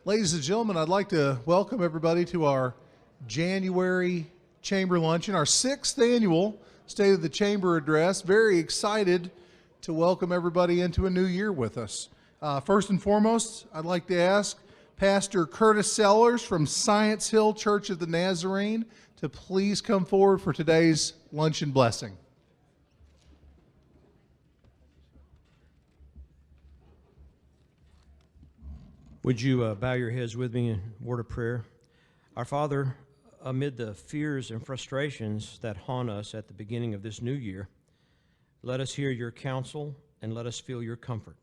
Ladies and gentlemen, I'd like to welcome everybody to our January Chamber Luncheon, our 6th annual State of the Chamber Address. Very excited to welcome everybody into a new year with us. First and foremost, I'd like to ask Pastor Curtis Sellers from Science Hill Church of the Nazarene to please come forward for today's luncheon blessing. Would you bow your heads with me in a word of prayer? Our Father, amid the fears and frustrations that haunt us at the beginning of this new year, let us hear your counsel and let us feel your comfort.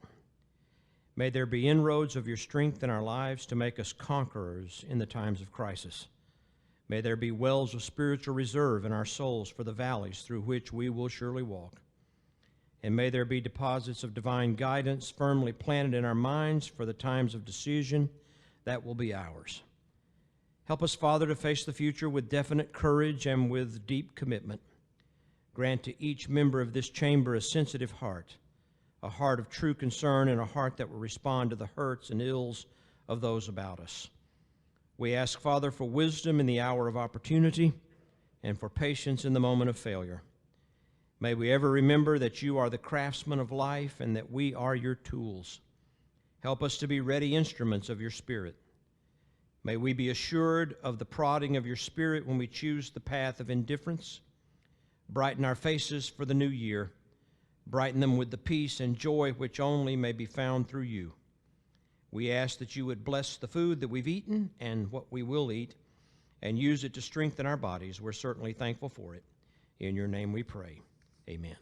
May there be inroads of your strength in our lives to make us conquerors in the times of crisis. May there be wells of spiritual reserve in our souls for the valleys through which we will surely walk. And may there be deposits of divine guidance firmly planted in our minds for the times of decision that will be ours. Help us, Father, to face the future with definite courage and with deep commitment. Grant to each member of this chamber a sensitive heart, a heart of true concern, and a heart that will respond to the hurts and ills of those about us. We ask, Father, for wisdom in the hour of opportunity and for patience in the moment of failure. May we ever remember that you are the craftsman of life and that we are your tools. Help us to be ready instruments of your Spirit. May we be assured of the prodding of your Spirit when we choose the path of indifference. Brighten our faces for the new year. Brighten them with the peace and joy which only may be found through you. We ask that you would bless the food that we've eaten and what we will eat and use it to strengthen our bodies. We're certainly thankful for it. In your name we pray. Amen.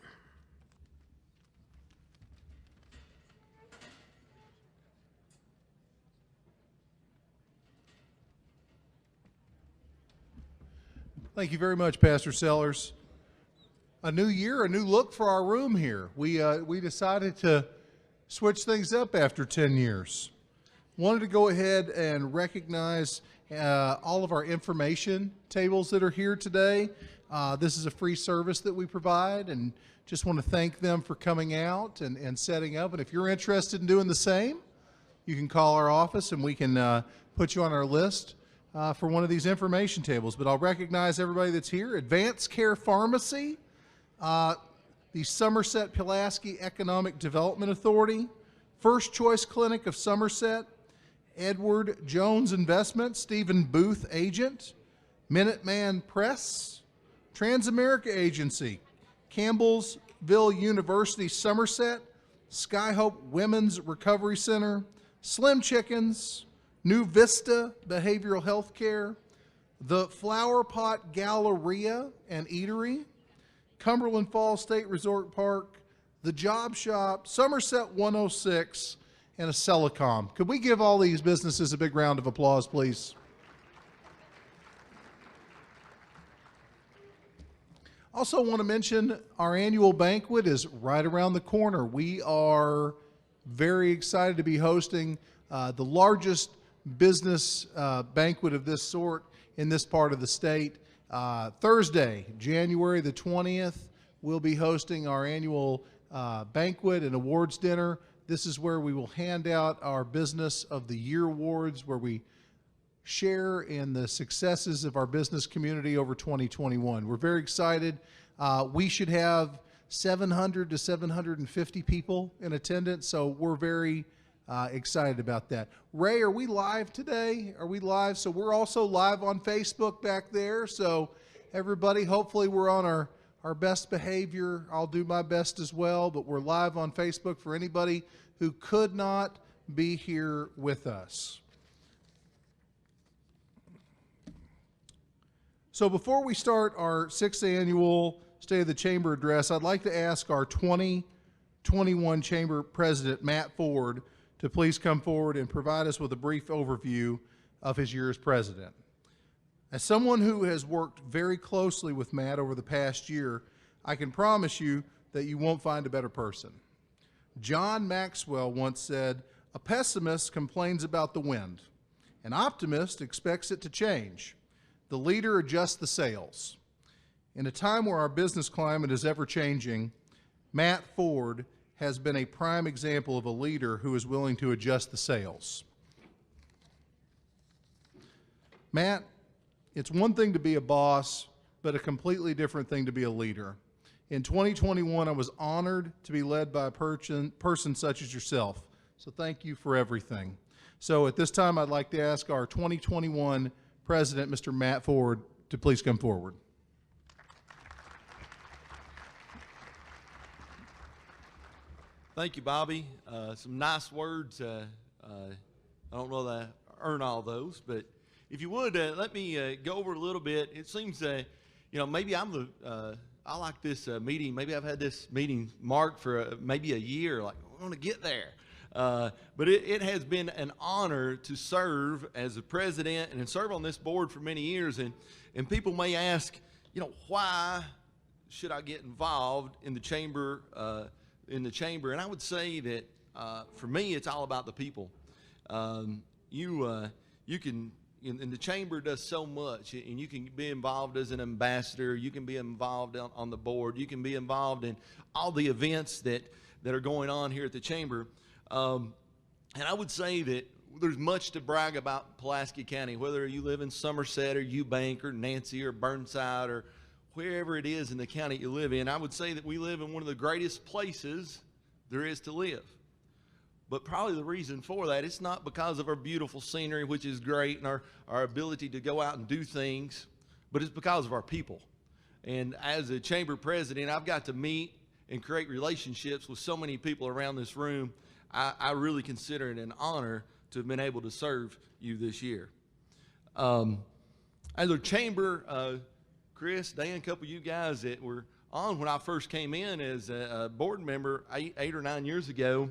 Thank you very much, Pastor Sellers. A new year, a new look for our room here. We decided to switch things up after 10 years. Wanted to go ahead and recognize all of our information tables that are here today. This is a free service that we provide, and just want to thank them for coming out and setting up. And if you're interested in doing the same, you can call our office and we can put you on our list for one of these information tables. But I'll recognize everybody that's here. Advanced Care Pharmacy, the Somerset-Pulaski Economic Development Authority, First Choice Clinic of Somerset, Edward Jones Investment, Stephen Booth Agent, Minuteman Press, Transamerica Agency, Campbellsville University Somerset, Skyhope Women's Recovery Center, Slim Chickens, New Vista Behavioral Health Care, the Flower Pot Galleria and Eatery, Cumberland Falls State Resort Park, the Job Shop, Somerset 106, and a Celicom. Could we give all these businesses a big round of applause, please? Also want to mention our annual banquet is right around the corner. We are very excited to be hosting the largest business banquet of this sort in this part of the state. Thursday, January the 20th, we'll be hosting our annual banquet and awards dinner. This is where we will hand out our Business of the Year awards, where we share in the successes of our business community over 2021. We're very excited. We should have 700 to 750 people in attendance, so we're very excited about that. Ray, are we live today? Are we live? So we're also live on Facebook back there. So everybody, hopefully we're on our best behavior. I'll do my best as well, but we're live on Facebook for anybody who could not be here with us. So before we start our 6th annual State of the Chamber address, I'd like to ask our 2021 Chamber President, Matt Ford, to please come forward and provide us with a brief overview of his year as president. As someone who has worked very closely with Matt over the past year, I can promise you that you won't find a better person. John Maxwell once said, "A pessimist complains about the wind. An optimist expects it to change. The leader adjusts the sails." In a time where our business climate is ever-changing, Matt Ford has been a prime example of a leader who is willing to adjust the sails. Matt, it's one thing to be a boss, but a completely different thing to be a leader. In 2021, I was honored to be led by a person such as yourself. So thank you for everything. So at this time, I'd like to ask our 2021 President, Mr. Matt Ford, to please come forward. Thank you, Bobby. Some nice words. I don't know that I earn all those, but if you would, let me go over a little bit. It seems, maybe I like this meeting. Maybe I've had this meeting marked for maybe a year, like I want to get there. But it has been an honor to serve as a president and serve on this board for many years. And people may ask, why should I get involved in the chamber? And I would say that for me, it's all about the people. You can, and the chamber does so much, and you can be involved as an ambassador. You can be involved on the board. You can be involved in all the events that are going on here at the chamber. And I would say that there's much to brag about Pulaski County, whether you live in Somerset or Eubank or Nancy or Burnside or wherever it is in the county you live in. I would say that we live in one of the greatest places there is to live. But probably the reason for that, it's not because of our beautiful scenery, which is great, and our ability to go out and do things, but it's because of our people. And as a chamber president, I've got to meet and create relationships with so many people around this room. I really consider it an honor to have been able to serve you this year. As a chamber, Chris, Dan, a couple of you guys that were on when I first came in as a board member 8 or 9 years ago,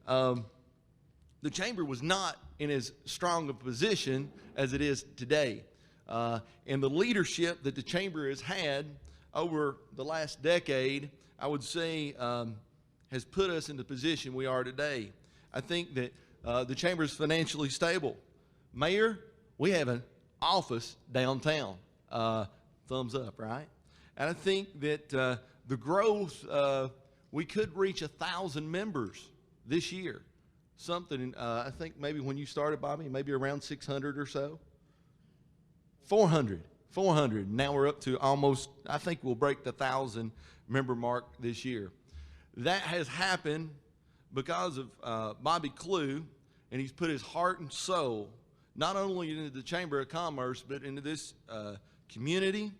the chamber was not in as strong a position as it is today. And the leadership that the chamber has had over the last decade, I would say, has put us in the position we are today. I think that the chamber is financially stable. Mayor, we have an office downtown. Thumbs up, right? And I think that the growth, we could reach 1,000 members this year. Something, I think maybe when you started, Bobby, maybe around 600 or so. 400. Now we're up to almost, I think we'll break the 1,000 member mark this year. That has happened because of Bobby Clue, and he's put his heart and soul not only into the Chamber of Commerce, but into this community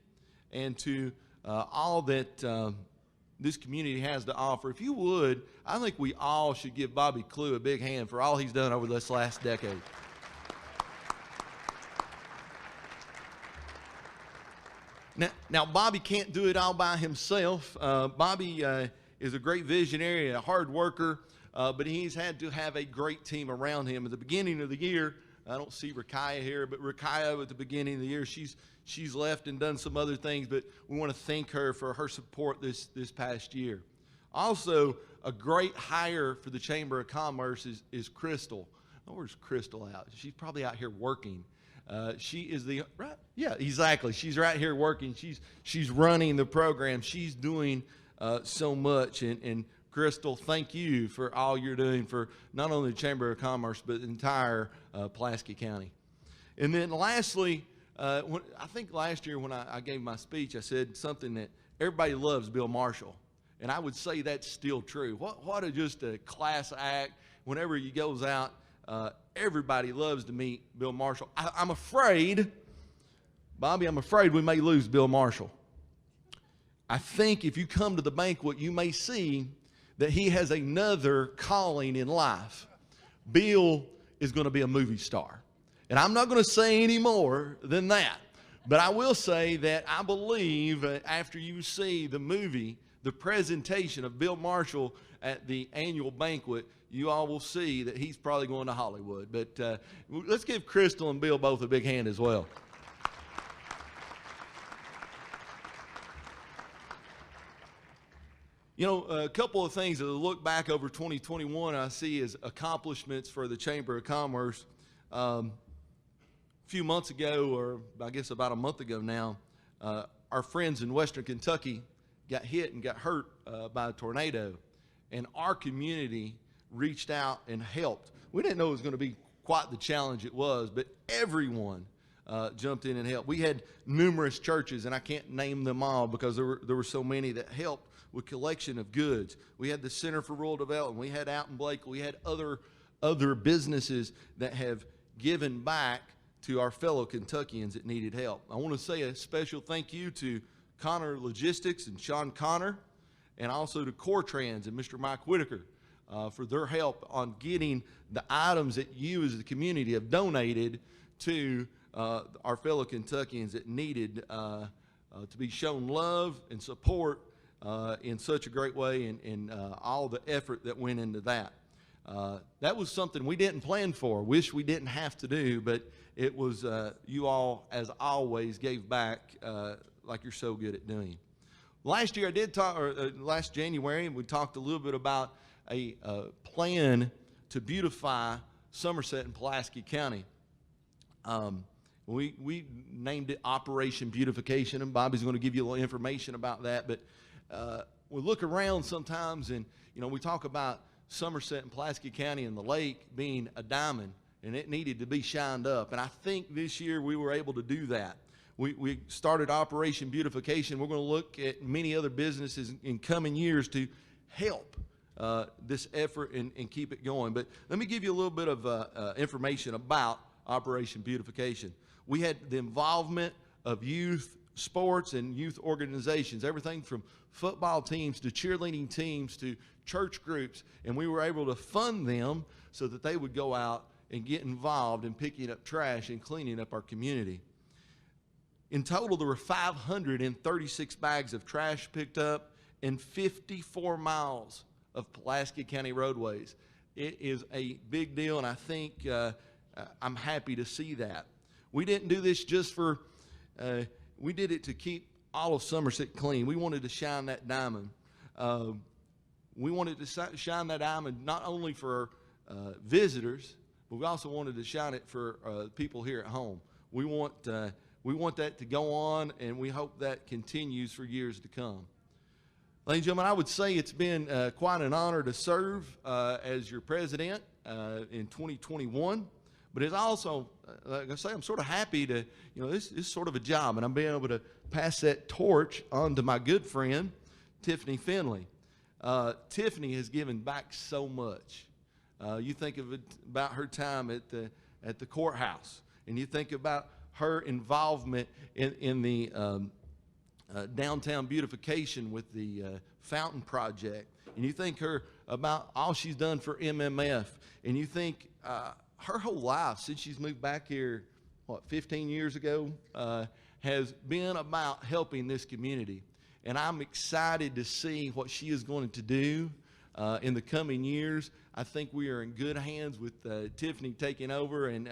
and to all that this community has to offer. If you would, I think we all should give Bobby Clue a big hand for all he's done over this last decade. Now Bobby can't do it all by himself. Bobby is a great visionary and a hard worker, but he's had to have a great team around him. At the beginning of the year, I don't see Rakaya here, but Rakaya at the beginning of the year, she's left and done some other things, but we want to thank her for her support this past year. Also, a great hire for the Chamber of Commerce is Crystal. Oh, where's Crystal out? She's probably out here working. She is the, right? Yeah, exactly. She's right here working. She's running the program. She's doing so much. And Crystal, thank you for all you're doing for not only the Chamber of Commerce, but the entire Pulaski County. And then lastly, I think last year when I gave my speech, I said something that everybody loves Bill Marshall. And I would say that's still true. What just a class act. Whenever he goes out, everybody loves to meet Bill Marshall. I'm afraid, Bobby, I'm afraid we may lose Bill Marshall. I think if you come to the banquet, you may see that he has another calling in life. Bill is going to be a movie star. And I'm not going to say any more than that. But I will say that I believe after you see the movie, the presentation of Bill Marshall at the annual banquet, you all will see that he's probably going to Hollywood. But let's give Crystal and Bill both a big hand as well. You know, a couple of things that I look back over 2021 I see as accomplishments for the Chamber of Commerce. A few months ago, or I guess about a month ago now, our friends in Western Kentucky got hit and got hurt by a tornado. And our community reached out and helped. We didn't know it was going to be quite the challenge it was, but everyone jumped in and helped. We had numerous churches, and I can't name them all because there were so many that helped with collection of goods. We had the Center for Rural Development. We had Out in Blake. We had other businesses that have given back to our fellow Kentuckians that needed help. I want to say a special thank you to Connor Logistics and Sean Connor, and also to Cortrans and Mr. Mike Whitaker for their help on getting the items that you as the community have donated to our fellow Kentuckians that needed to be shown love and support in such a great way, and all the effort that went into that. That was something we didn't plan for. Wish we didn't have to do, but it was you all, as always, gave back like you're so good at doing. Last year I did talk, or last January, we talked a little bit about a plan to beautify Somerset and Pulaski County. We named it Operation Beautification, and Bobby's going to give you a little information about that. But we look around sometimes, and we talk about Somerset and Pulaski County and the lake being a diamond, and it needed to be shined up. And I think this year we were able to do that. We started Operation Beautification. We're going to look at many other businesses in coming years to help this effort and keep it going. But let me give you a little bit of information about Operation Beautification. We had the involvement of youth sports and youth organizations, everything from football teams to cheerleading teams to church groups, and we were able to fund them so that they would go out and get involved in picking up trash and cleaning up our community. In total, there were 536 bags of trash picked up and 54 miles of Pulaski County roadways. It is a big deal, and I think I'm happy to see that. We didn't do this just for, we did it to keep all of Somerset clean. We wanted to shine that diamond. We wanted to shine that diamond not only for visitors, but we also wanted to shine it for people here at home. We want that to go on, and we hope that continues for years to come. Ladies and gentlemen, I would say it's been quite an honor to serve as your president in 2021. But it's also, like I say, I'm sort of happy to, this is sort of a job, and I'm being able to pass that torch on to my good friend, Tiffany Finley. Tiffany has given back so much. You think of it about her time at the courthouse, and you think about her involvement in the downtown beautification with the fountain project, and you think about all she's done for MMF, and you think her whole life since she's moved back here, 15 years ago, has been about helping this community. And I'm excited to see what she is going to do in the coming years. I think we are in good hands with Tiffany taking over, and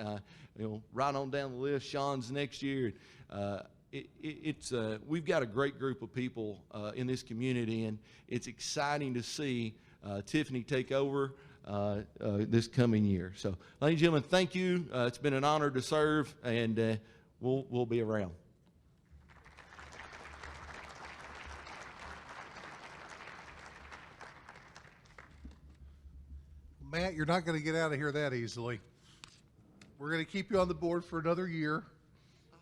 right on down the list, Sean's next year. We've got a great group of people in this community, and it's exciting to see Tiffany take over this coming year. So, ladies and gentlemen, thank you. It's been an honor to serve, and we'll be around. Matt, you're not going to get out of here that easily. We're going to keep you on the board for another year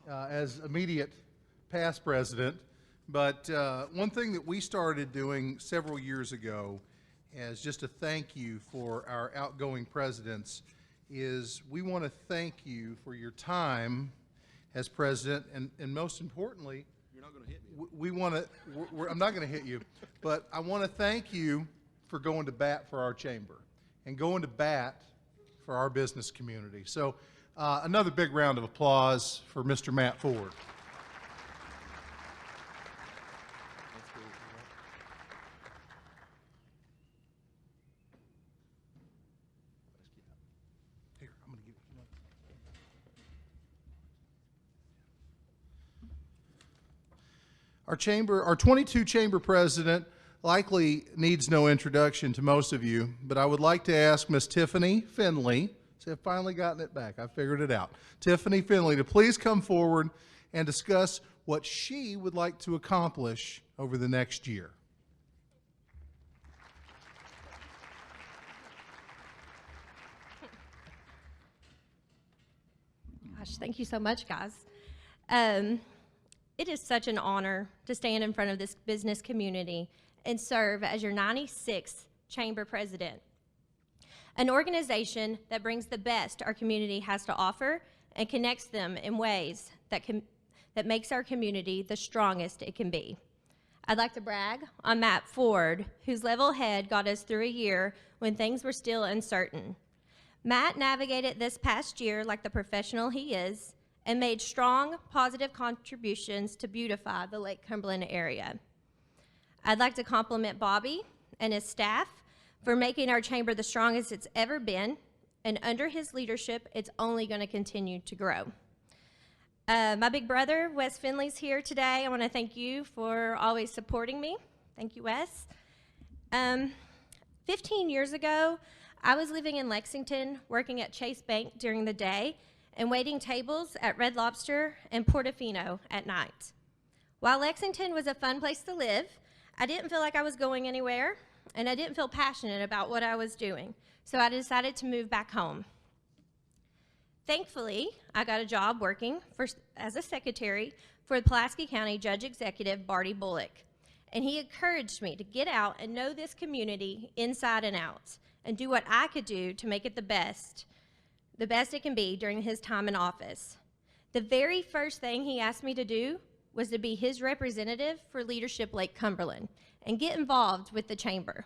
as immediate past president. But one thing that we started doing several years ago as just a thank you for our outgoing presidents is we want to thank you for your time as president, and most importantly, You're not going to hit me. we want to, I'm not going to hit you, but I want to thank you for going to bat for our chamber and going to bat for our business community. So another big round of applause for Mr. Matt Ford. Here, I'm going to give you one. Our 22 chamber president likely needs no introduction to most of you, but I would like to ask Miss Tiffany Finley, see, I've finally gotten it back, I figured it out, Tiffany Finley, to please come forward and discuss what she would like to accomplish over the next year. Gosh, thank you so much, guys. It is such an honor to stand in front of this business community and serve as your 96th Chamber President, an organization that brings the best our community has to offer and connects them in ways that makes our community the strongest it can be. I'd like to brag on Matt Ford, whose level head got us through a year when things were still uncertain. Matt navigated this past year like the professional he is and made strong, positive contributions to beautify the Lake Cumberland area. I'd like to compliment Bobby and his staff for making our chamber the strongest it's ever been, and under his leadership, it's only going to continue to grow. My big brother, Wes Finley's here today. I want to thank you for always supporting me. Thank you, Wes. 15 years ago, I was living in Lexington, working at Chase Bank during the day and waiting tables at Red Lobster and Portofino at night. While Lexington was a fun place to live, I didn't feel like I was going anywhere, and I didn't feel passionate about what I was doing, so I decided to move back home. Thankfully, I got a job working as a secretary for the Pulaski County Judge Executive, Barty Bullock, and he encouraged me to get out and know this community inside and out and do what I could do to make it the best it can be during his time in office. The very first thing he asked me to do was to be his representative for Leadership Lake Cumberland and get involved with the chamber.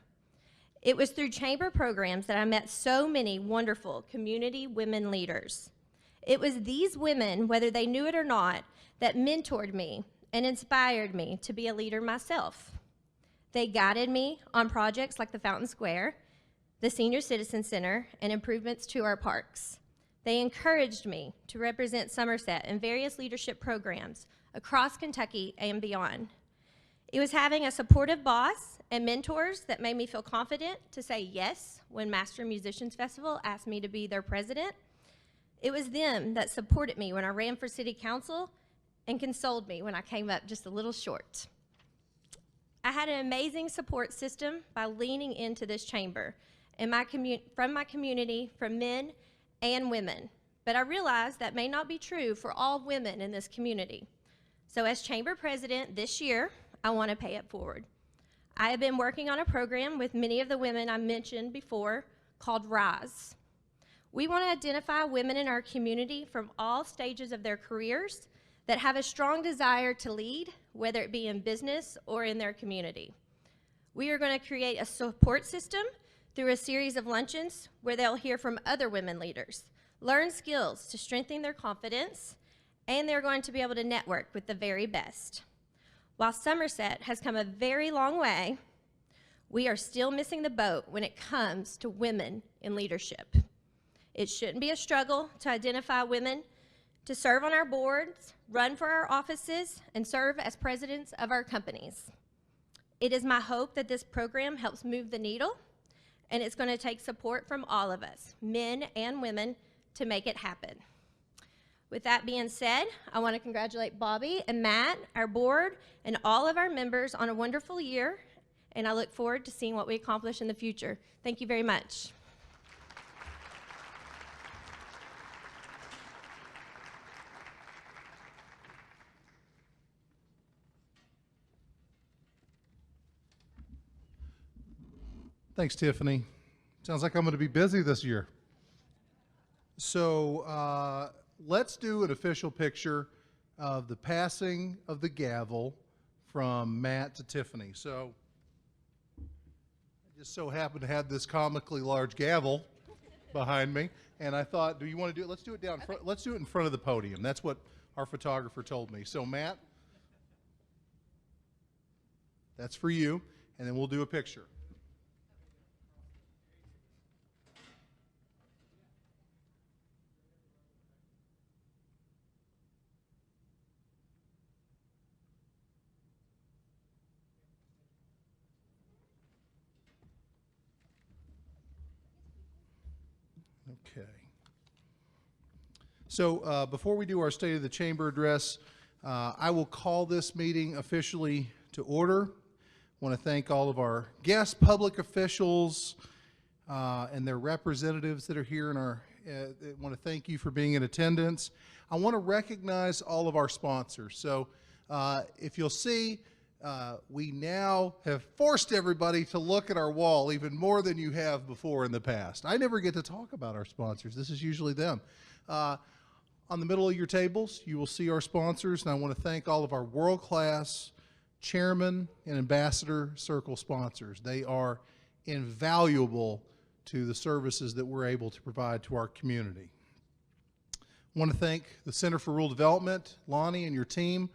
It was through chamber programs that I met so many wonderful community women leaders. It was these women, whether they knew it or not, that mentored me and inspired me to be a leader myself. They guided me on projects like the Fountain Square, the Senior Citizen Center, and improvements to our parks. They encouraged me to represent Somerset in various leadership programs across Kentucky and beyond. It was having a supportive boss and mentors that made me feel confident to say yes when Master Musicians Festival asked me to be their president. It was them that supported me when I ran for city council and consoled me when I came up just a little short. I had an amazing support system by leaning into this chamber and from my community, from men and women. But I realized that may not be true for all women in this community. So as chamber president this year, I want to pay it forward. I have been working on a program with many of the women I mentioned before called RISE. We want to identify women in our community from all stages of their careers that have a strong desire to lead, whether it be in business or in their community. We are going to create a support system through a series of luncheons where they'll hear from other women leaders, learn skills to strengthen their confidence, and they're going to be able to network with the very best. While Somerset has come a very long way, we are still missing the boat when it comes to women in leadership. It shouldn't be a struggle to identify women to serve on our boards, run for our offices, and serve as presidents of our companies. It is my hope that this program helps move the needle, and it's going to take support from all of us, men and women, to make it happen. With that being said, I want to congratulate Bobby and Matt, our board, and all of our members on a wonderful year, and I look forward to seeing what we accomplish in the future. Thank you very much. Thanks, Tiffany. Sounds like I'm going to be busy this year. So let's do an official picture of the passing of the gavel from Matt to Tiffany. So I just so happen to have this comically large gavel behind me, and I thought, do you want to do it? Let's do it down front. Let's do it in front of the podium. That's what our photographer told me. So Matt, that's for you, and then we'll do a picture. Okay. So before we do our State of the Chamber address, I will call this meeting officially to order. I want to thank all of our guests, public officials, and their representatives that are here in our, I want to thank you for being in attendance. I want to recognize all of our sponsors. So if you'll see, we now have forced everybody to look at our wall even more than you have before in the past. I never get to talk about our sponsors. This is usually them. On the middle of your tables, you will see our sponsors, and I want to thank all of our world-class chairman and ambassador circle sponsors. They are invaluable to the services that we're able to provide to our community. I want to thank the Center for Rural Development, Lonnie and your team,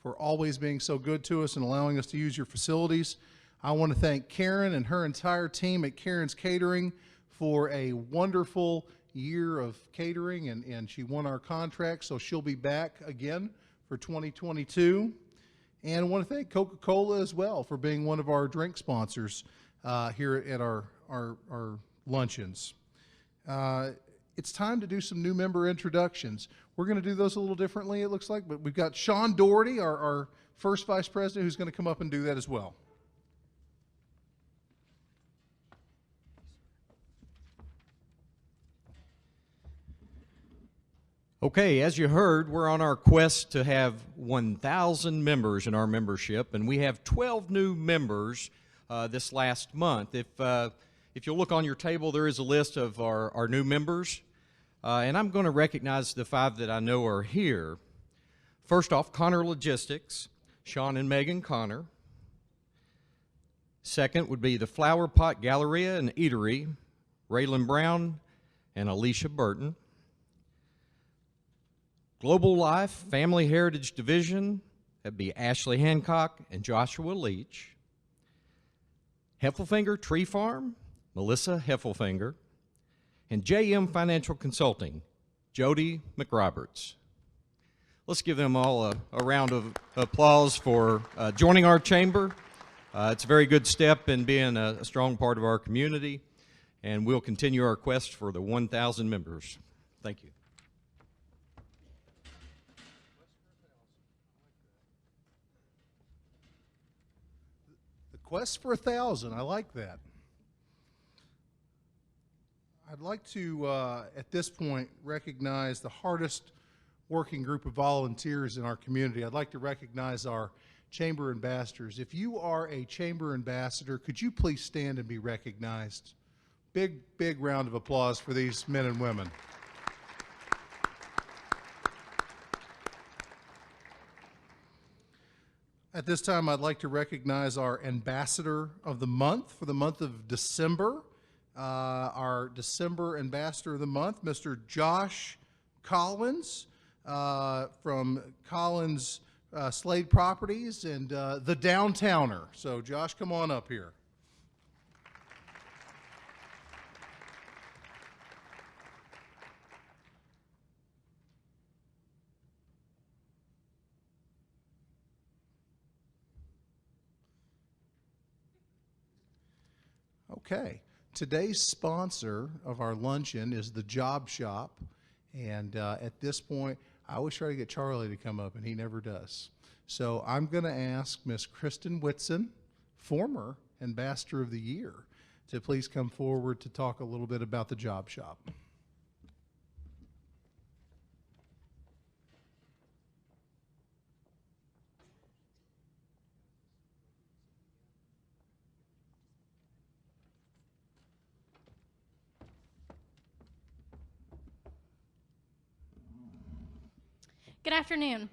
for always being so good to us and allowing us to use your facilities. I want to thank Karen and her entire team at Karen's Catering for a wonderful year of catering, and she won our contract, so she'll be back again for 2022. And I want to thank Coca-Cola as well for being one of our drink sponsors here at our luncheons. It's time to do some new member introductions. We're going to do those a little differently, it looks like, but we've got Sean Doherty, our first vice president, who's going to come up and do that as well. Okay, as you heard, we're on our quest to have 1,000 members in our membership, and we have 12 new members this last month. If you'll look on your table, there is a list of our new members, and I'm going to recognize the 5 that I know are here. First off, Connor Logistics, Sean and Megan Connor. Second would be the Flower Pot Galleria and Eatery, Raylan Brown and Alicia Burton. Global Life Family Heritage Division, that'd be Ashley Hancock and Joshua Leach. Heffelfinger Tree Farm, Melissa Heffelfinger. And JM Financial Consulting, Jody McRoberts. Let's give them all a round of applause for joining our chamber. It's a very good step in being a strong part of our community, and we'll continue our quest for the 1,000 members. Thank you. Quest for 1,000, I like that. I'd like to, at this point, recognize the hardest working group of volunteers in our community. I'd like to recognize our chamber ambassadors. If you are a chamber ambassador, could you please stand and be recognized? Big round of applause for these men and women. At this time, I'd like to recognize our Ambassador of the Month for the month of December. Our December Ambassador of the Month, Mr. Josh Collins from Collins Slade Properties and the Downtowner. So Josh, come on up here. Okay, today's sponsor of our luncheon is the Job Shop, and at this point, I always try to get Charlie to come up, and he never does. So I'm going to ask Miss Kristen Whitson, former Ambassador of the Year, to please come forward to talk a little bit about the Job Shop. Good afternoon.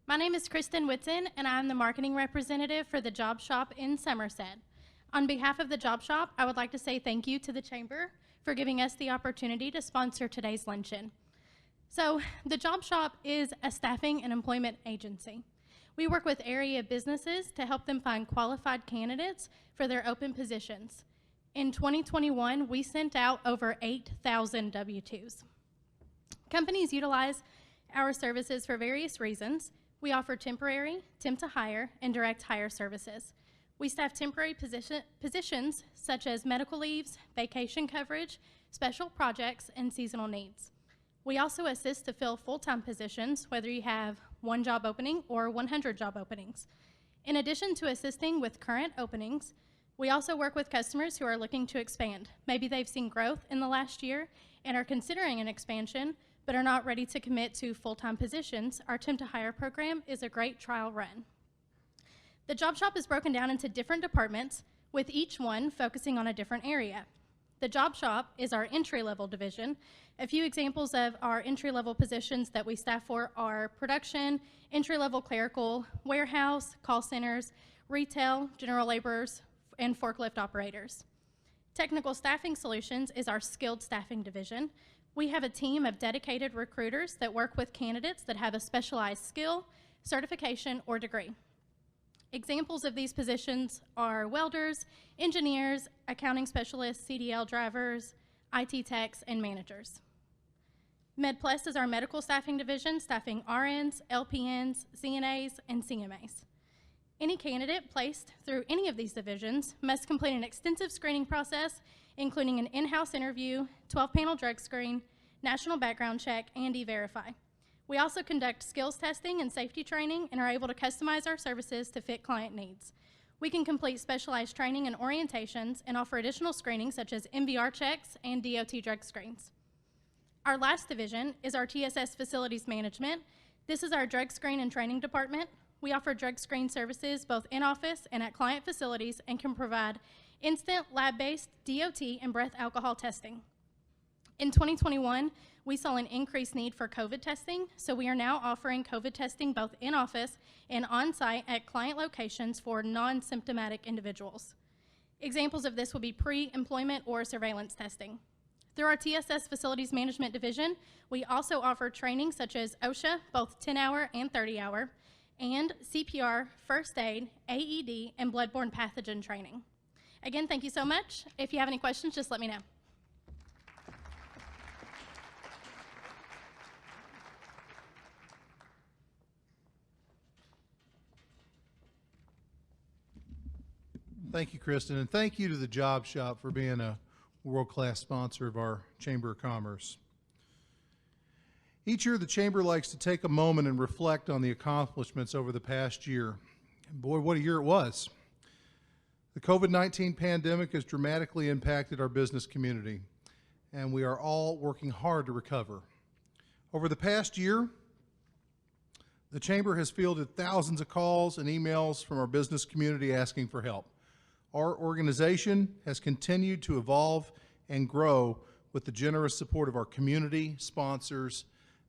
My name is Kristen Whitson, and I'm the marketing representative for the Job Shop in Somerset. On behalf of the Job Shop, I would like to say thank you to the Chamber for giving us the opportunity to sponsor today's luncheon. So, the Job Shop is a staffing and employment agency. We work with area businesses to help them find qualified candidates for their open positions. In 2021, we sent out over 8,000 W-2s. Companies utilize our services for various reasons. We offer temporary, temp to hire, and direct hire services. We staff temporary positions such as medical leaves, vacation coverage, special projects, and seasonal needs. We also assist to fill full-time positions, whether you have 1 job opening or 100 job openings. In addition to assisting with current openings, we also work with customers who are looking to expand. Maybe they've seen growth in the last year and are considering an expansion, but are not ready to commit to full-time positions, our Temp to Hire program is a great trial run. The job shop is broken down into different departments, with each one focusing on a different area. The job shop is our entry-level division. A few examples of our entry-level positions that we staff for are production, entry-level clerical, warehouse, call centers, retail, general laborers, and forklift operators. Technical Staffing Solutions is our skilled staffing division. We have a team of dedicated recruiters that work with candidates that have a specialized skill, certification, or degree. Examples of these positions are welders, engineers, accounting specialists, CDL drivers, IT techs, and managers. MedPlus is our medical staffing division, staffing RNs, LPNs, CNAs, and CMAs. Any candidate placed through any of these divisions must complete an extensive screening process, including an in-house interview, 12-panel drug screen, national background check, and E-Verify. We also conduct skills testing and safety training and are able to customize our services to fit client needs. We can complete specialized training and orientations and offer additional screening such as MVR checks and DOT drug screens. Our last division is our Tss Facilities Management. This is our drug screen and training department. We offer drug screen services both in office and at client facilities and can provide instant lab-based DOT and breath alcohol testing. In 2021, we saw an increased need for COVID testing, so we are now offering COVID testing both in office and on-site at client locations for non-symptomatic individuals. Examples of this will be pre-employment or surveillance testing. Through our Tss Facilities Management division, we also offer training such as OSHA, both 10-hour and 30-hour, and CPR, first aid, AED, and bloodborne pathogen training. Again, thank you so much. If you have any questions, just let me know. Thank you, Kristen, and thank you to the Job Shop for being a world-class sponsor of our Chamber of Commerce. Each year, the Chamber likes to take a moment and reflect on the accomplishments over the past year. And boy, what a year it was. The COVID-19 pandemic has dramatically impacted our business community, and we are all working hard to recover. Over the past year, the Chamber has fielded thousands of calls and emails from our business community asking for help. Our organization has continued to evolve and grow with the generous support of our community, sponsors,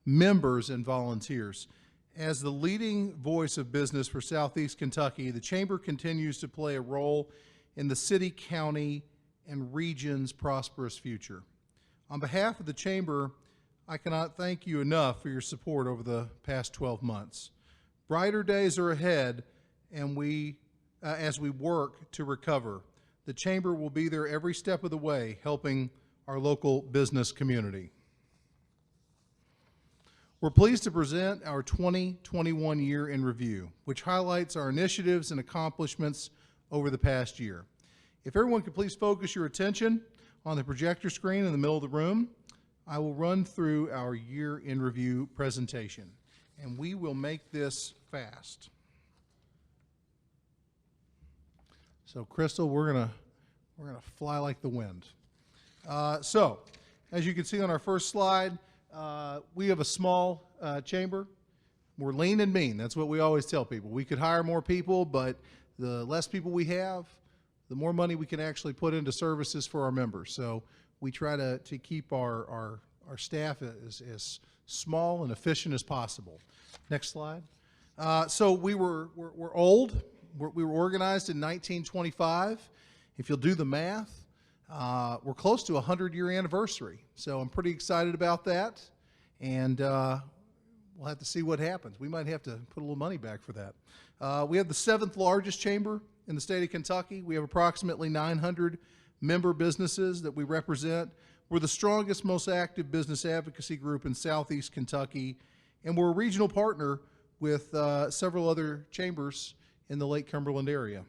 members, and volunteers. As the leading voice of business for Southeast Kentucky, the Chamber continues to play a role in the city, county, and region's prosperous future. On behalf of the Chamber, I cannot thank you enough for your support over the past 12 months. Brighter days are ahead, and as we work to recover. The Chamber will be there every step of the way, helping our local business community. We're pleased to present our 2021 year in review, which highlights our initiatives and accomplishments over the past year. If everyone could please focus your attention on the projector screen in the middle of the room, I will run through our year in review presentation, and we will make this fast. So, Crystal, we're gonna fly like the wind. So, as you can see on our first slide, we have a small chamber. We're lean and mean. That's what we always tell people. We could hire more people, but the less people we have, the more money we can actually put into services for our members. So we try to keep our staff as small and efficient as possible. Next slide. So we're old. We were organized in 1925. If you'll do the math, we're close to a 100-year anniversary. So I'm pretty excited about that, and we'll have to see what happens. We might have to put a little money back for that. We have the 7th largest chamber in the state of Kentucky. We have approximately 900 member businesses that we represent. We're the strongest, most active business advocacy group in Southeast Kentucky, and we're a regional partner with several other chambers in the Lake Cumberland area.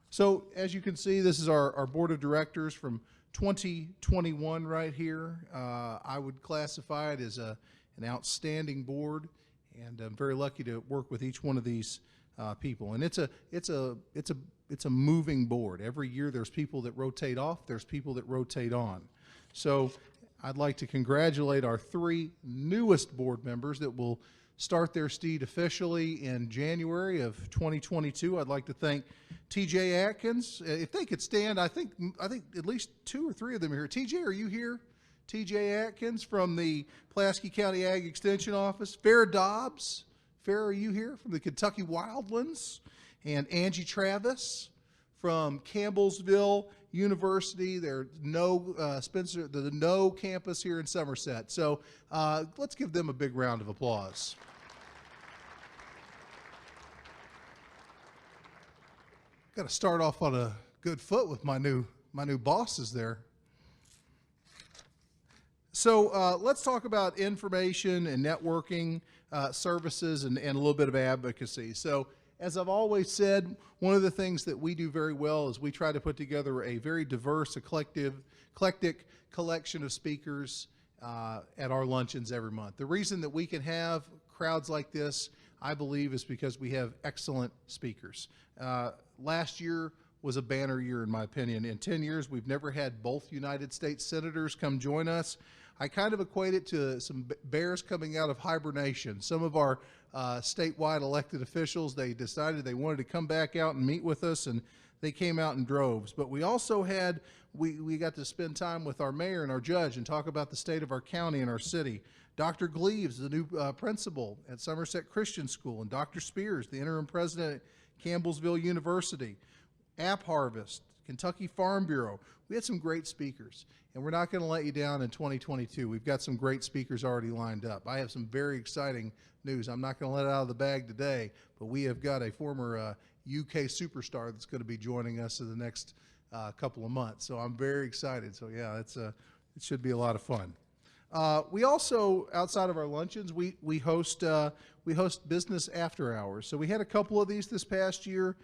So as you can see, this is our board of directors from 2021 right here. I would classify it as an outstanding board, and I'm very lucky to work with each one of these people. And it's a moving board. Every year there's people that rotate off, there's people that rotate on. So I'd like to congratulate our 3 newest board members that will start their steed officially in January of 2022. I'd like to thank TJ Atkins. If they could stand, I think at least 2 or 3 of them are here. TJ, are you here? TJ Atkins from the Pulaski County Ag Extension Office. Farrah Dobbs. Farrah, are you here? From the Kentucky Wildlands. And Angie Travis from Campbellsville University. They're the No campus here in Somerset. So let's give them a big round of applause. Got to start off on a good foot with my new bosses there. So let's talk about information and networking services and a little bit of advocacy. So as I've always said, one of the things that we do very well is we try to put together a very diverse, eclectic collection of speakers at our luncheons every month. The reason that we can have crowds like this, I believe, is because we have excellent speakers. Last year was a banner year, in my opinion. In 10 years, we've never had both United States senators come join us. I kind of equate it to some bears coming out of hibernation. Some of our statewide elected officials, they decided they wanted to come back out and meet with us, and they came out in droves. But we also had, we got to spend time with our mayor and our judge and talk about the state of our county and our city. Dr. Gleaves, the new principal at Somerset Christian School, and Dr. Spears, the interim president at Campbellsville University. App Harvest, Kentucky Farm Bureau. We had some great speakers, and we're not going to let you down in 2022. We've got some great speakers already lined up. I have some very exciting news. I'm not going to let it out of the bag today, but we have got a former UK superstar that's going to be joining us in the next couple of months. So I'm very excited. So yeah, it should be a lot of fun. We also, outside of our luncheons, we host business after hours. So we had a couple of these this past year.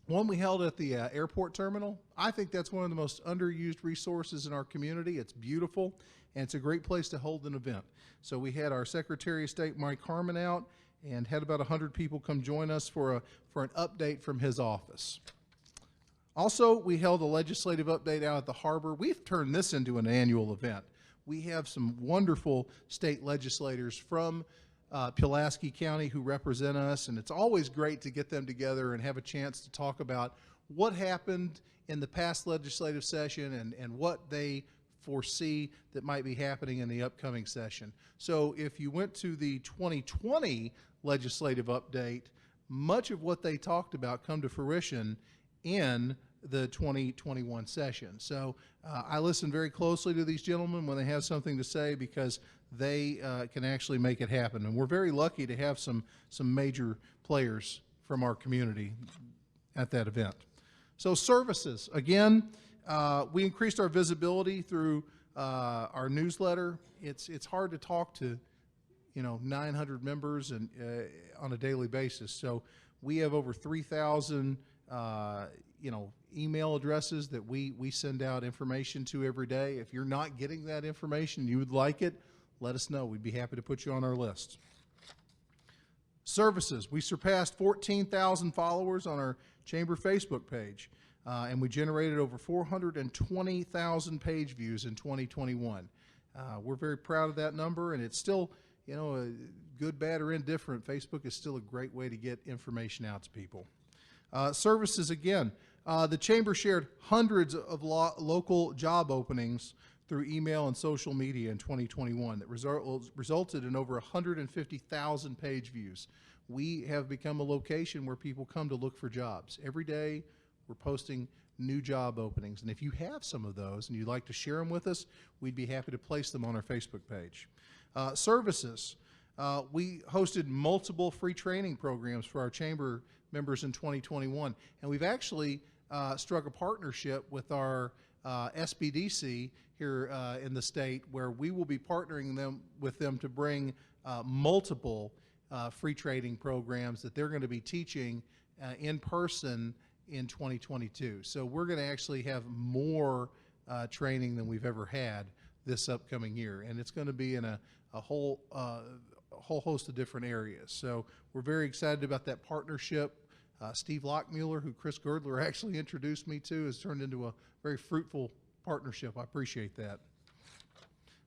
One we held at the airport terminal. I think that's one of the most underused resources in our community. It's beautiful, and it's a great place to hold an event. So we had our Secretary of State, Mike Harmon, out, and had about 100 people come join us for an update from his office. Also, we held a legislative update out at the harbor. We've turned this into an annual event. We have some wonderful state legislators from Pulaski County who represent us, and it's always great to get them together and have a chance to talk about what happened in the past legislative session and what they foresee that might be happening in the upcoming session. So if you went to the 2020 legislative update, much of what they talked about come to fruition in the 2021 session. So I listen very closely to these gentlemen when they have something to say, because they can actually make it happen. And we're very lucky to have some major players from our community at that event. So services, again, we increased our visibility through our newsletter. It's hard to talk to 900 members and on a daily basis. So we have over 3,000 email addresses that we send out information to every day. If you're not getting that information, you would like it, let us know. We'd be happy to put you on our list. Services, we surpassed 14,000 followers on our Chamber Facebook page, and we generated over 420,000 page views in 2021. We're very proud of that number, and it's still, good, bad, or indifferent, Facebook is still a great way to get information out to people. Services, again, the Chamber shared hundreds of local job openings through email and social media in 2021 that resulted in over 150,000 page views. We have become a location where people come to look for jobs. Every day we're posting new job openings, and if you have some of those and you'd like to share them with us, we'd be happy to place them on our Facebook page. Services, we hosted multiple free training programs for our Chamber members in 2021, and we've actually struck a partnership with our SBDC here in the state, where we will be partnering with them to bring multiple free training programs that they're going to be teaching in person in 2022. So we're going to actually have more training than we've ever had this upcoming year, and it's going to be in a whole host of different areas. So we're very excited about that partnership. Steve Lockmuller, who Chris Girdler actually introduced me to, has turned into a very fruitful partnership. I appreciate that.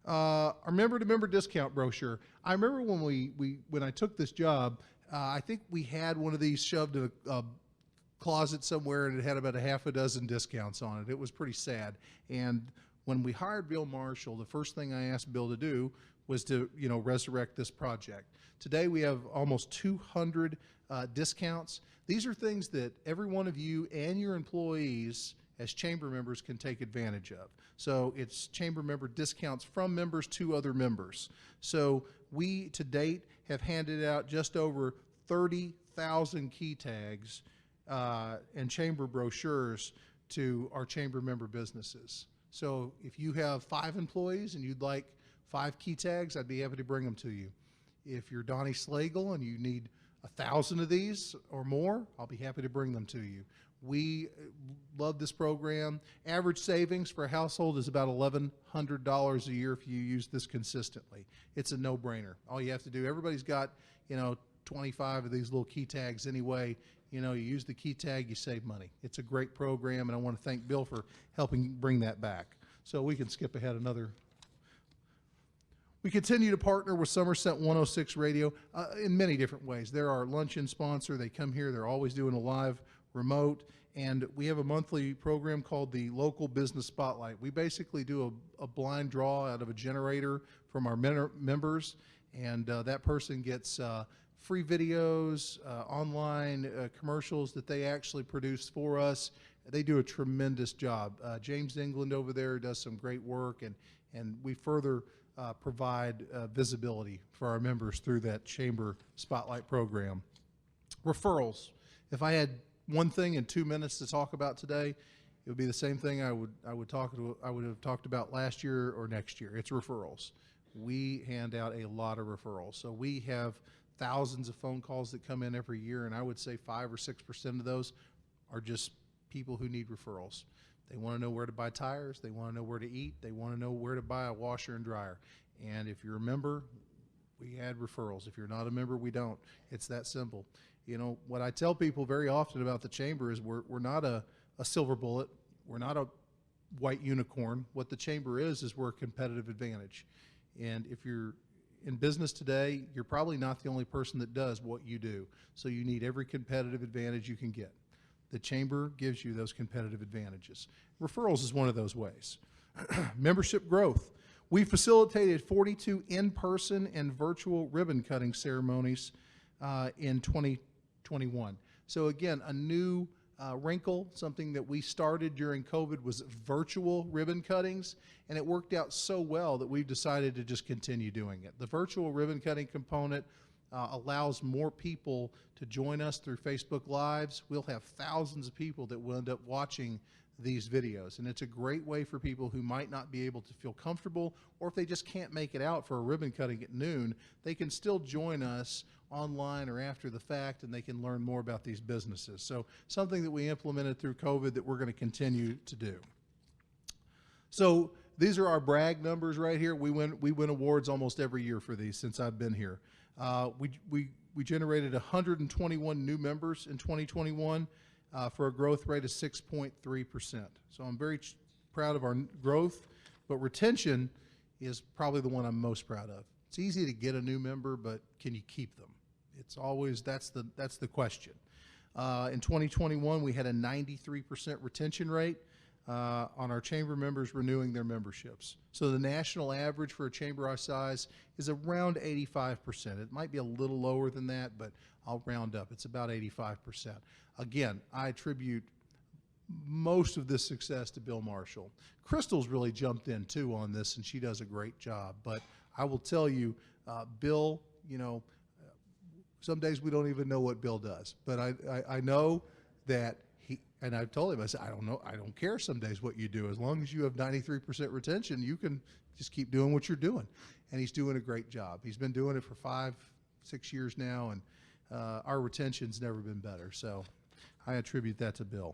Our member-to-member discount brochure. I remember when I took this job, I think we had one of these shoved in a closet somewhere, and it had about a half a dozen discounts on it. It was pretty sad. And when we hired Bill Marshall, the first thing I asked Bill to do was to, resurrect this project. Today we have almost 200 discounts. These are things that every one of you and your employees as chamber members can take advantage of. So it's chamber member discounts from members to other members. So we, to date, have handed out just over 30,000 key tags and chamber brochures to our chamber member businesses. So if you have 5 employees and you'd like 5 key tags, I'd be happy to bring them to you. If you're Donnie Slagle and you need 1,000 of these or more, I'll be happy to bring them to you. We love this program. Average savings for a household is about $1,100 a year if you use this consistently. It's a no-brainer. All you have to do, everybody's got, 25 of these little key tags anyway. You use the key tag, you save money. It's a great program, and I want to thank Bill for helping bring that back. So we can skip ahead another. We continue to partner with Somerset 106 Radio in many different ways. They're our luncheon sponsor. They come here. They're always doing a live remote, and we have a monthly program called the Local Business Spotlight. We basically do a blind draw out of a generator from our members, and that person gets free videos, online commercials that they actually produce for us. They do a tremendous job. James England over there does some great work, and we further provide visibility for our members through that Chamber Spotlight program. Referrals. If I had one thing in 2 minutes to talk about today, it would be the same thing I would have talked about last year or next year. It's referrals. We hand out a lot of referrals. So we have thousands of phone calls that come in every year, and I would say 5 or 6% of those are just people who need referrals. They want to know where to buy tires. They want to know where to eat. They want to know where to buy a washer and dryer. And if you're a member, we add referrals. If you're not a member, we don't. It's that simple. What I tell people very often about the Chamber is we're not a silver bullet. We're not a white unicorn. What the Chamber is we're a competitive advantage. And if you're in business today, you're probably not the only person that does what you do. So you need every competitive advantage you can get. The Chamber gives you those competitive advantages. Referrals is one of those ways. Membership growth. We facilitated 42 in-person and virtual ribbon cutting ceremonies in 2021. So again, a new wrinkle, something that we started during COVID was virtual ribbon cuttings, and it worked out so well that we've decided to just continue doing it. The virtual ribbon cutting component allows more people to join us through Facebook Lives. We'll have thousands of people that will end up watching these videos, and it's a great way for people who might not be able to feel comfortable, or if they just can't make it out for a ribbon cutting at noon, they can still join us online or after the fact, and they can learn more about these businesses. So something that we implemented through COVID that we're going to continue to do. So these are our brag numbers right here. We win awards almost every year for these since I've been here. We generated 121 new members in 2021 for a growth rate of 6.3%. So I'm very proud of our growth, but retention is probably the one I'm most proud of. It's easy to get a new member, but can you keep them? It's always, that's the question. In 2021, we had a 93% retention rate on our chamber members renewing their memberships. So the national average for a chamber our size is around 85%. It might be a little lower than that, but I'll round up. It's about 85%. Again, I attribute most of this success to Bill Marshall. Crystal's really jumped in too on this, and she does a great job. But I will tell you, Bill, some days we don't even know what Bill does. But I know that and I've told him, I said, I don't know, I don't care some days what you do. As long as you have 93% retention, you can just keep doing what you're doing. And he's doing a great job. He's been doing it for 5-6 years now, and our retention's never been better. So I attribute that to Bill.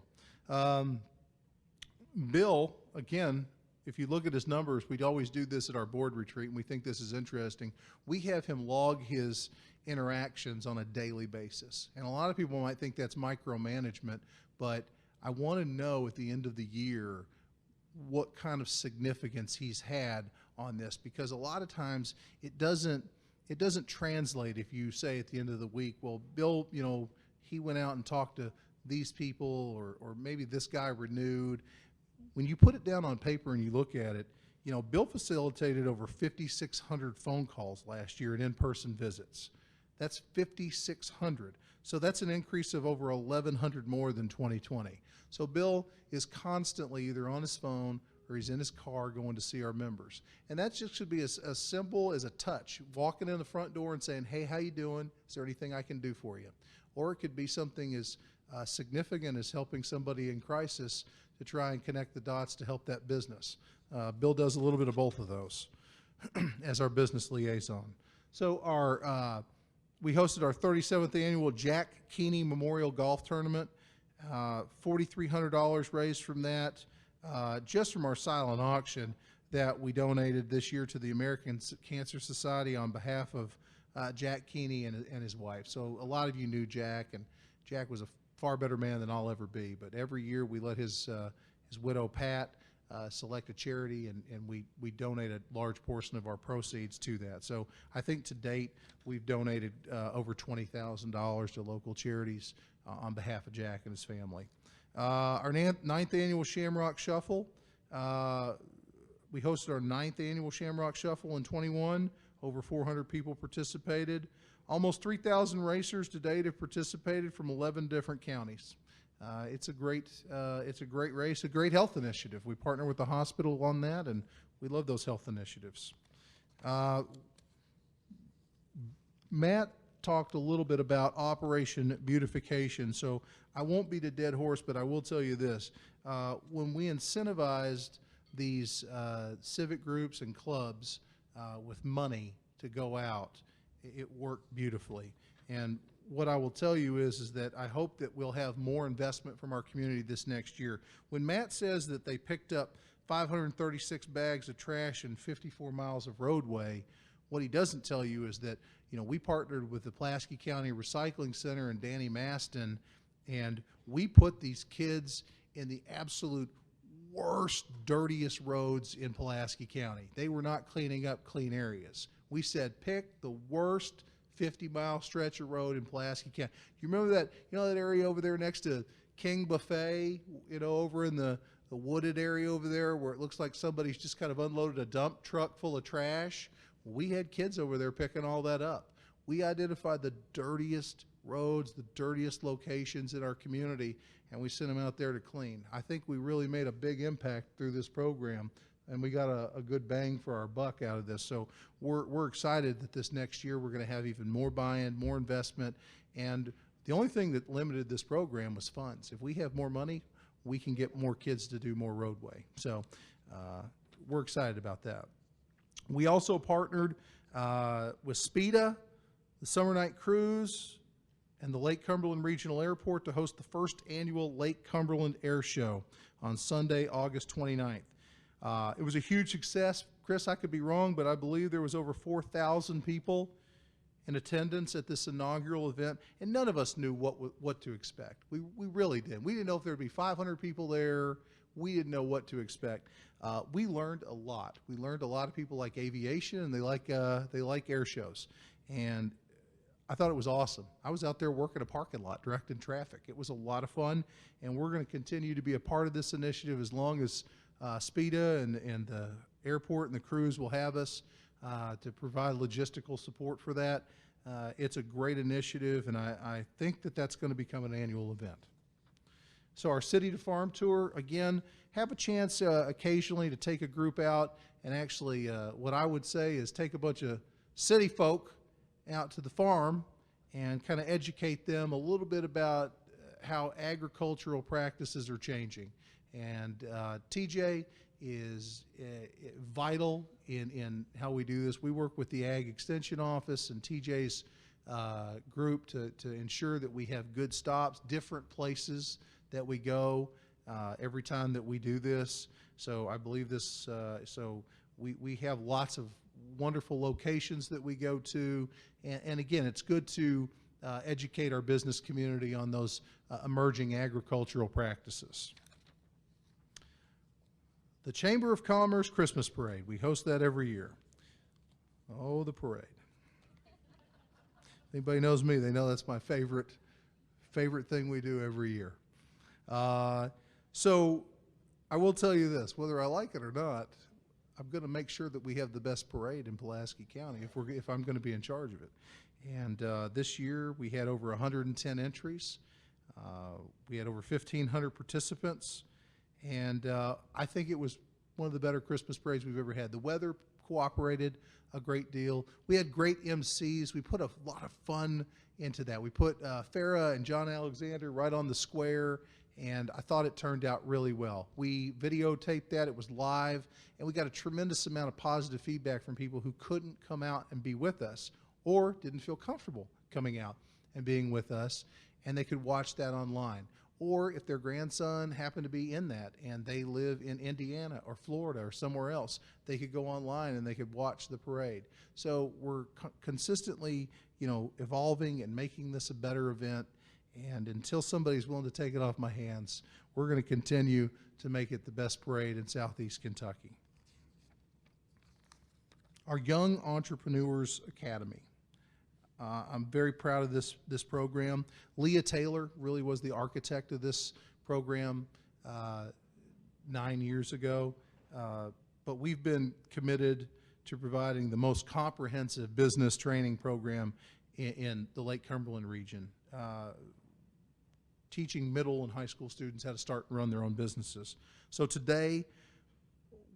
Bill, again, if you look at his numbers, we'd always do this at our board retreat, and we think this is interesting. We have him log his interactions on a daily basis. And a lot of people might think that's micromanagement, but I want to know at the end of the year what kind of significance he's had on this, because a lot of times it doesn't translate if you say at the end of the week, well, Bill, you know, he went out and talked to these people, or maybe this guy renewed. When you put it down on paper and you look at it, you know, Bill facilitated over 5,600 phone calls last year and in-person visits. That's 5,600. So that's an increase of over 1,100 more than 2020. So Bill is constantly either on his phone or he's in his car going to see our members. And that just should be as simple as a touch, walking in the front door and saying, hey, how you doing? Is there anything I can do for you? Or it could be something as significant as helping somebody in crisis to try and connect the dots to help that business. Bill does a little bit of both of those as our business liaison. So we hosted our 37th annual Jack Keaney Memorial Golf Tournament. $4,300 raised from that, just from our silent auction that we donated this year to the American Cancer Society on behalf of Jack Keaney and his wife. So a lot of you knew Jack, and Jack was a far better man than I'll ever be. But every year we let his widow Pat select a charity, and we donate a large portion of our proceeds to that. So I think to date we've donated over $20,000 to local charities on behalf of Jack and his family. Our 9th annual Shamrock Shuffle. We hosted our 9th annual Shamrock Shuffle in 21. Over 400 people participated. Almost 3,000 racers to date have participated from 11 different counties. It's a great race, a great health initiative. We partner with the hospital on that, and we love those health initiatives. Matt talked a little bit about Operation Beautification, so I won't beat a dead horse, but I will tell you this. When we incentivized these civic groups and clubs with money to go out, it worked beautifully. And what I will tell you is that I hope that we'll have more investment from our community this next year. When Matt says that they picked up 536 bags of trash and 54 miles of roadway, what he doesn't tell you is that, you know, we partnered with the Pulaski County Recycling Center and Danny Maston, and we put these kids in the absolute worst, dirtiest roads in Pulaski County. They were not cleaning up clean areas. We said, pick the worst 50-mile stretch of road in Pulaski County. You remember that, you know, that area over there next to King Buffet, you know, over in the wooded area over there where it looks like somebody's just kind of unloaded a dump truck full of trash? We had kids over there picking all that up. We identified the dirtiest roads, the dirtiest locations in our community, and we sent them out there to clean. I think we really made a big impact through this program, and we got a good bang for our buck out of this. So we're excited that this next year we're going to have even more buy-in, more investment, and the only thing that limited this program was funds. If we have more money, we can get more kids to do more roadway. So we're excited about that. We also partnered with SPEDA, the Summer Night Cruise, and the Lake Cumberland Regional Airport to host the first annual Lake Cumberland Air Show on Sunday, August 29th. It was a huge success. Chris, I could be wrong, but I believe there was over 4,000 people in attendance at this inaugural event, and none of us knew what to expect. We really didn't. We didn't know if there would be 500 people there. We didn't know what to expect. We learned a lot. We learned a lot of people like aviation, and they like air shows. And I thought it was awesome. I was out there working a parking lot, directing traffic. It was a lot of fun, and we're going to continue to be a part of this initiative as long as SPEDA and the airport and the cruise will have us to provide logistical support for that. It's a great initiative, and I think that that's going to become an annual event. So our City to Farm Tour, again, have a chance occasionally to take a group out and actually what I would say is take a bunch of city folk out to the farm and kind of educate them a little bit about how agricultural practices are changing. And TJ is vital in how we do this. We work with the Ag Extension Office and TJ's group to ensure that we have good stops, different places that we go every time that we do this. So I believe this, so we have lots of wonderful locations that we go to. And again, it's good to educate our business community on those emerging agricultural practices. the Chamber of Commerce Christmas Parade. We host that every year. Oh, the parade. Anybody knows me, they know that's my favorite thing we do every year. So I will tell you this, whether I like it or not, I'm going to make sure that we have the best parade in Pulaski County if I'm going to be in charge of it. And this year we had over 110 entries. We had over 1,500 participants. And I think it was one of the better Christmas parades we've ever had. The weather cooperated a great deal. We had great MCs. We put a lot of fun into that. We put Farrah and John Alexander right on the square, and I thought it turned out really well. We videotaped that. It was live, and we got a tremendous amount of positive feedback from people who couldn't come out and be with us or didn't feel comfortable coming out and being with us, and they could watch that online. Or if their grandson happened to be in that and they live in Indiana or Florida or somewhere else, they could go online and they could watch the parade. So we're consistently, evolving and making this a better event. And until somebody's willing to take it off my hands, we're going to continue to make it the best parade in Southeast Kentucky. Our Young Entrepreneurs Academy. I'm very proud of this program. Leah Taylor really was the architect of this program 9 years ago, but we've been committed to providing the most comprehensive business training program in the Lake Cumberland region, teaching middle and high school students how to start and run their own businesses. So today,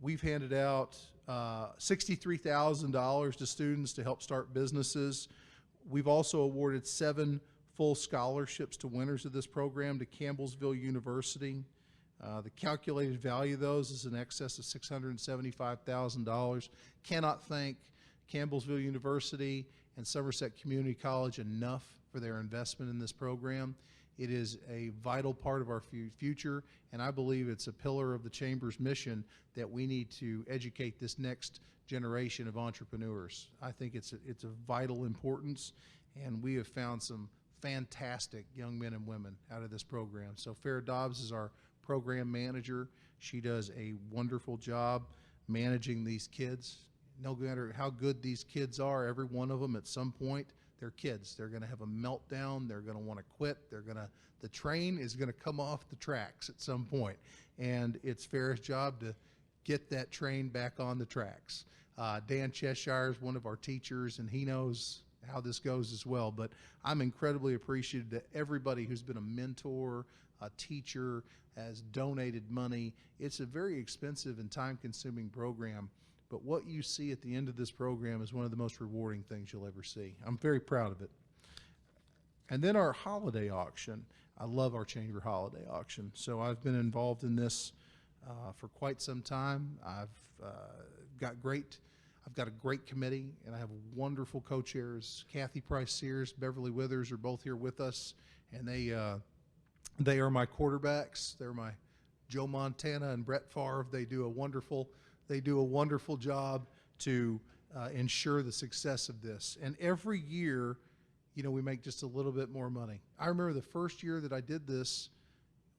we've handed out $63,000 to students to help start businesses. We've also awarded 7 full scholarships to winners of this program to Campbellsville University. The calculated value of those is in excess of $675,000. Cannot thank Campbellsville University and Somerset Community College enough for their investment in this program. It is a vital part of our future, and I believe it's a pillar of the Chamber's mission that we need to educate this next generation of entrepreneurs. I think it's a vital importance, and we have found some fantastic young men and women out of this program. So Farrah Dobbs is our program manager. She does a wonderful job managing these kids. No matter how good these kids are, every one of them at some point, they're kids. They're going to have a meltdown. They're going to want to quit. The train is going to come off the tracks at some point, and it's Farrah's job to get that train back on the tracks. Dan Cheshire is one of our teachers, and he knows how this goes as well. But I'm incredibly appreciative to everybody who's been a mentor, a teacher, has donated money. It's a very expensive and time-consuming program, but what you see at the end of this program is one of the most rewarding things you'll ever see. I'm very proud of it. And then our holiday auction. I love our Chamber holiday auction. So I've been involved in this for quite some time. I've got a great committee, and I have wonderful co-chairs. Kathy Price Sears, Beverly Withers are both here with us, and they are my quarterbacks. They're my Joe Montana and Brett Favre. They do a wonderful job to ensure the success of this. And every year, we make just a little bit more money. I remember the first year that I did this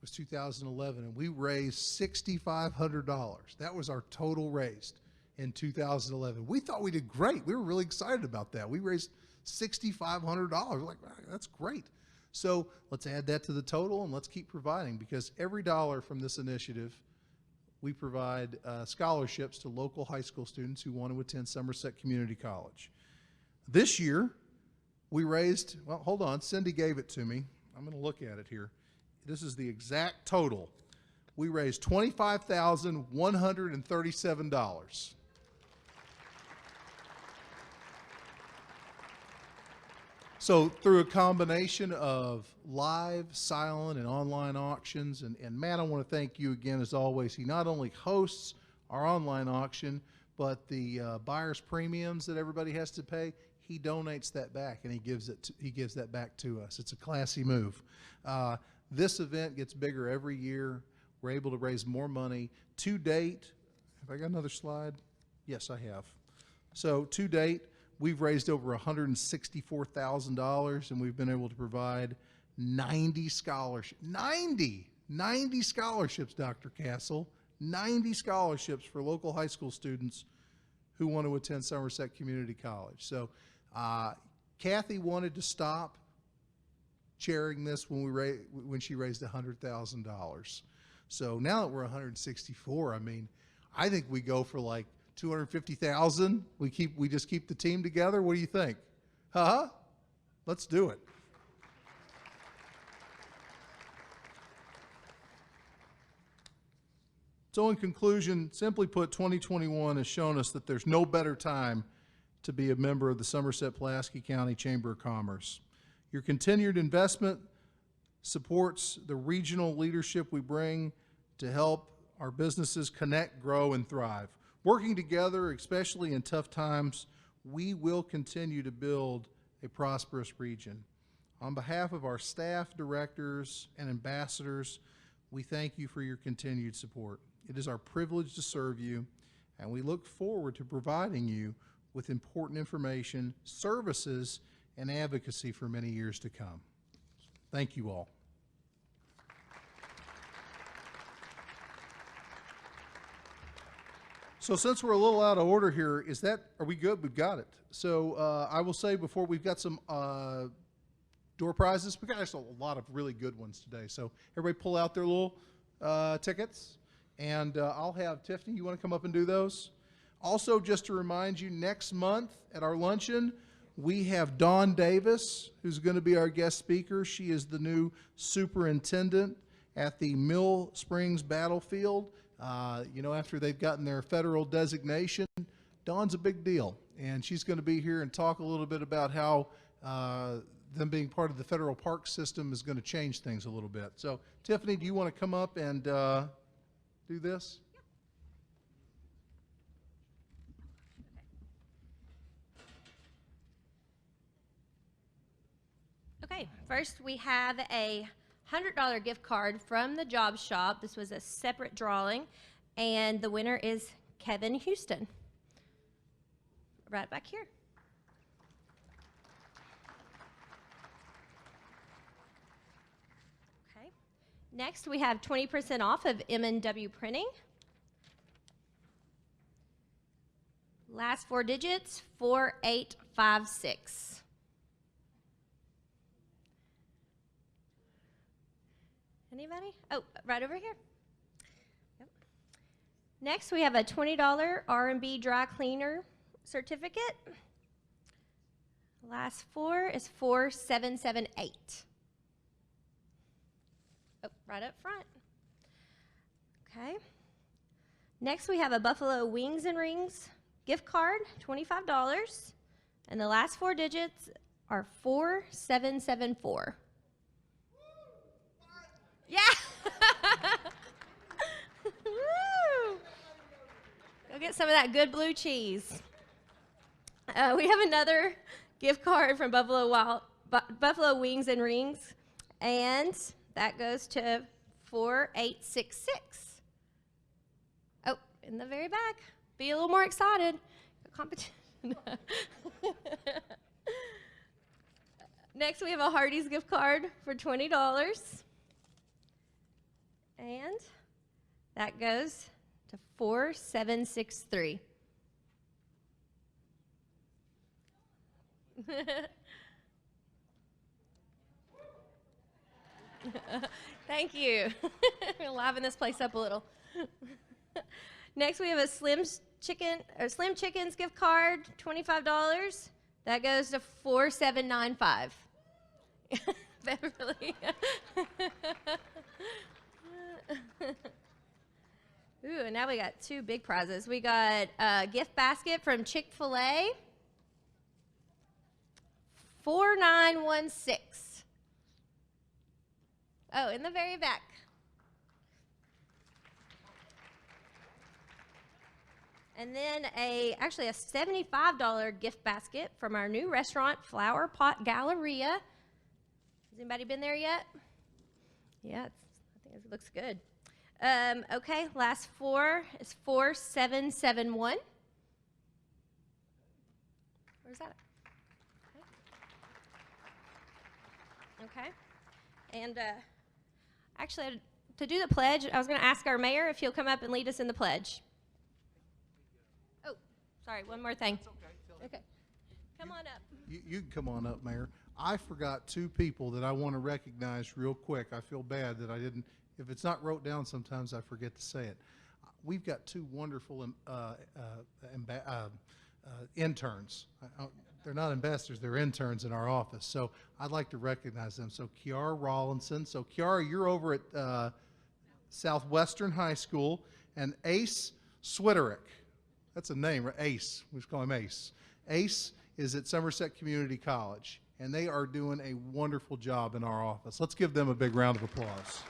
was 2011, and we raised $6,500. That was our total raised in 2011. We thought we did great. We were really excited about that. We raised $6,500. We're like, wow, that's great. So let's add that to the total, and let's keep providing, because every dollar from this initiative, we provide scholarships to local high school students who want to attend Somerset Community College. This year, we raised, well, hold on, Cindy gave it to me. I'm going to look at it here. This is the exact total. We raised $25,137. So through a combination of live, silent, and online auctions, and Matt, I want to thank you again as always. He not only hosts our online auction, but the buyer's premiums that everybody has to pay, he donates that back, and he gives that back to us. It's a classy move. This event gets bigger every year. We're able to raise more money. To date, have I got another slide? Yes, I have. So to date, we've raised over $164,000, and we've been able to provide 90 scholarships. 90 scholarships, Dr. Castle. 90 scholarships for local high school students who want to attend Somerset Community College. So Kathy wanted to stop chairing this when she raised $100,000. So now that we're 164, I mean, I think we go for like 250,000. We just keep the team together. What do you think? Huh? Let's do it. So in conclusion, simply put, 2021 has shown us that there's no better time to be a member of the Somerset-Pulaski County Chamber of Commerce. Your continued investment supports the regional leadership we bring to help our businesses connect, grow, and thrive. Working together, especially in tough times, we will continue to build a prosperous region. On behalf of our staff, directors, and ambassadors, we thank you for your continued support. It is our privilege to serve you, and we look forward to providing you with important information, services, and advocacy for many years to come. Thank you all. So since we're a little out of order here, are we good? We've got it. So I will say before, we've got some door prizes. We've got actually a lot of really good ones today. So everybody pull out their little tickets, and I'll have Tiffany, you want to come up and do those? Also, just to remind you, next month at our luncheon, we have Dawn Davis, who's going to be our guest speaker. She is the new superintendent at the Mill Springs Battlefield. You know, after they've gotten their federal designation, Dawn's a big deal. And she's going to be here and talk a little bit about how them being part of the federal park system is going to change things a little bit. So, Tiffany, do you want to come up and do this? Okay, first we have a $100 gift card from the job shop. This was a separate drawing, and the winner is Kevin Houston. Right back here. Okay. Next, we have 20% off of M&W Printing. Last four digits, 4856. Anybody? Oh, right over here. Yep. Next, we have a $20 Rmb Dry Cleaner Certificate. Last four is 4778. Oh, right up front. Okay. Next, we have a Buffalo Wings and Rings gift card, $25. And the last four digits are 4774. Yeah! Woo! Go get some of that good blue cheese. We have another gift card from Buffalo Wings and Rings, and that goes to 4866. Oh, in the very back. Be a little more excited. Competition. Next, we have a Hardee's gift card for $20. And that goes to 4763. Thank you. We're liven this place up a little. Next, we have a Slim Chickens gift card, $25. That goes to 4795. Beverly. Ooh, and now we got two big prizes. We got a gift basket from Chick-fil-A, 4916. Oh, in the very back. And then actually a $75 gift basket from our new restaurant, Flower Pot Galleria. Has anybody been there yet? Yeah, I think it looks good. Okay, last four is 4771. Where's that? Okay. And actually, I to do the pledge, I was going to ask our mayor if he'll come up and lead us in the pledge. Oh, sorry, one more thing. Okay. Come on up. You can come on up, Mayor. I forgot two people that I want to recognize real quick. I feel bad that I didn't. If it's not wrote down, sometimes I forget to say it. We've got two wonderful interns. They're not ambassadors, they're interns in our office. So I'd like to recognize them. So Kiara Rollinson. So Kiara, you're over at Southwestern High School. And Ace Switterick. That's a name, right? Ace. We just call him Ace. Ace is at Somerset Community College. And they are doing a wonderful job in our office. Let's give them a big round of applause.